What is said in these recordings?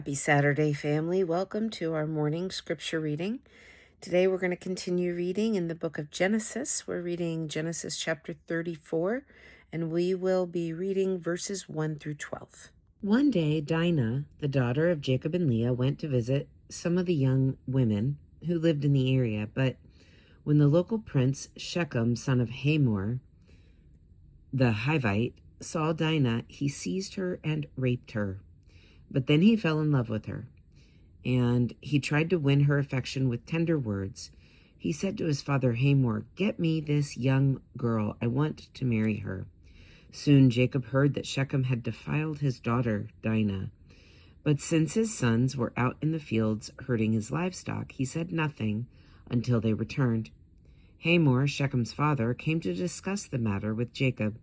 Happy Saturday, family. Welcome to our morning scripture reading. Today we're going to continue reading in the book of Genesis. We're reading Genesis chapter 34, and we will be reading verses 1 through 12. One day, Dinah, the daughter of Jacob and Leah, went to visit some of the young women who lived in the area. But when the local prince, Shechem, son of Hamor, the Hivite, saw Dinah, he seized her and raped her. But then he fell in love with her, and he tried to win her affection with tender words. He said to his father Hamor, "Get me this young girl. I want to marry her." Soon Jacob heard that Shechem had defiled his daughter Dinah. But since his sons were out in the fields herding his livestock, he said nothing until they returned. Hamor, Shechem's father, came to discuss the matter with Jacob.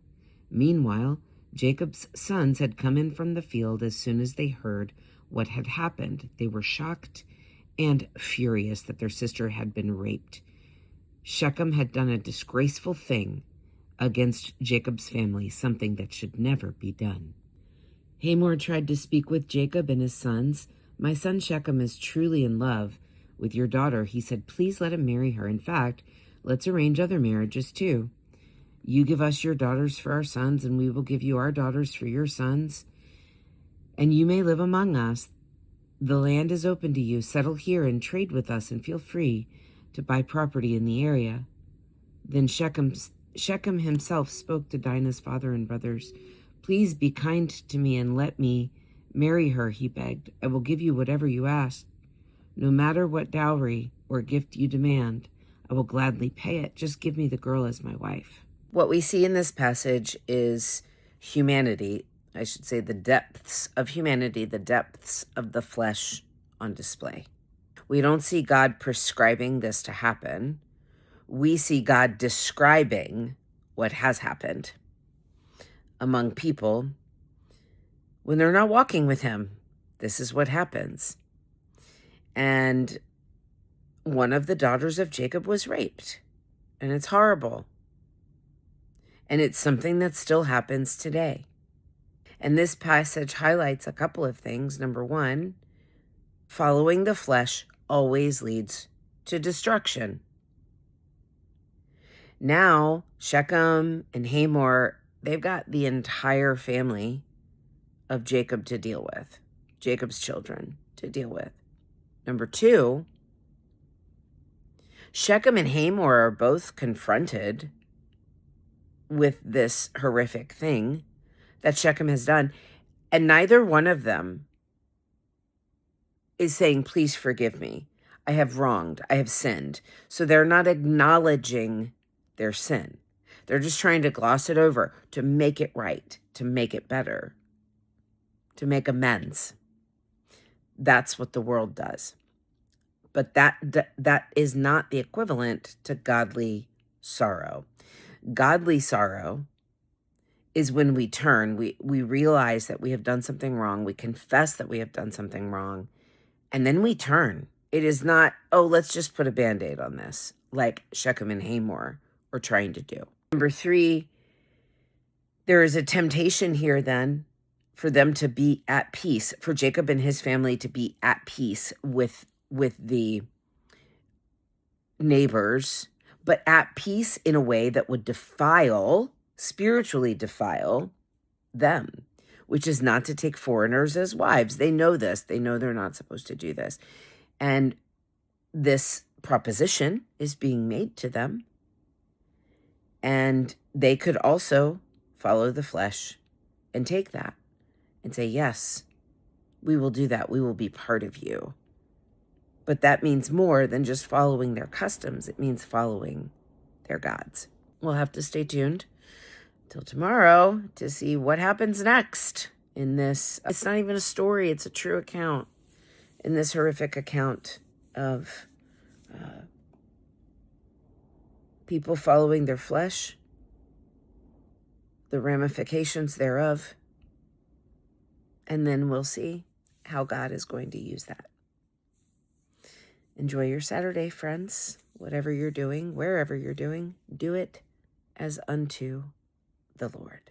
Meanwhile, Jacob's sons had come in from the field as soon as they heard what had happened. They were shocked and furious that their sister had been raped. Shechem had done a disgraceful thing against Jacob's family, something that should never be done. Hamor tried to speak with Jacob and his sons. "My son Shechem is truly in love with your daughter," he said. "Please let him marry her. In fact, let's arrange other marriages too. You give us your daughters for our sons, and we will give you our daughters for your sons. And you may live among us. The land is open to you. Settle here and trade with us, and feel free to buy property in the area." Then Shechem himself spoke to Dinah's father and brothers. "Please be kind to me and let me marry her," he begged. "I will give you whatever you ask. No matter what dowry or gift you demand, I will gladly pay it. Just give me the girl as my wife." What we see in this passage is humanity, I should say the depths of humanity, the depths of the flesh on display. We don't see God prescribing this to happen. We see God describing what has happened among people when they're not walking with him. This is what happens. And one of the daughters of Jacob was raped, and it's horrible. And it's something that still happens today. And this passage highlights a couple of things. Number one, following the flesh always leads to destruction. Now, Shechem and Hamor, they've got the entire family of Jacob to deal with, Jacob's children to deal with. Number two, Shechem and Hamor are both confronted with this horrific thing that Shechem has done, and neither one of them is saying, "Please forgive me. I have wronged. I have sinned." So they're not acknowledging their sin. They're just trying to gloss it over, to make it right, to make it better, to make amends. That's what the world does. But that is not the equivalent to godly sorrow. Godly sorrow is when we turn, we realize that we have done something wrong, we confess that we have done something wrong, and then we turn. It is not, "Oh, let's just put a Band-Aid on this," like Shechem and Hamor are trying to do. Number three, there is a temptation here then for them to be at peace, for Jacob and his family to be at peace with the neighbors, but at peace in a way that would spiritually defile them, which is not to take foreigners as wives. They know this. They know they're not supposed to do this. And this proposition is being made to them. And they could also follow the flesh and take that and say, "Yes, we will do that. We will be part of you." But that means more than just following their customs. It means following their gods. We'll have to stay tuned till tomorrow to see what happens next in this. It's not even a story. It's a true account, in this horrific account of people following their flesh, the ramifications thereof, and then we'll see how God is going to use that. Enjoy your Saturday, friends. Whatever you're doing, wherever you're doing, do it as unto the Lord.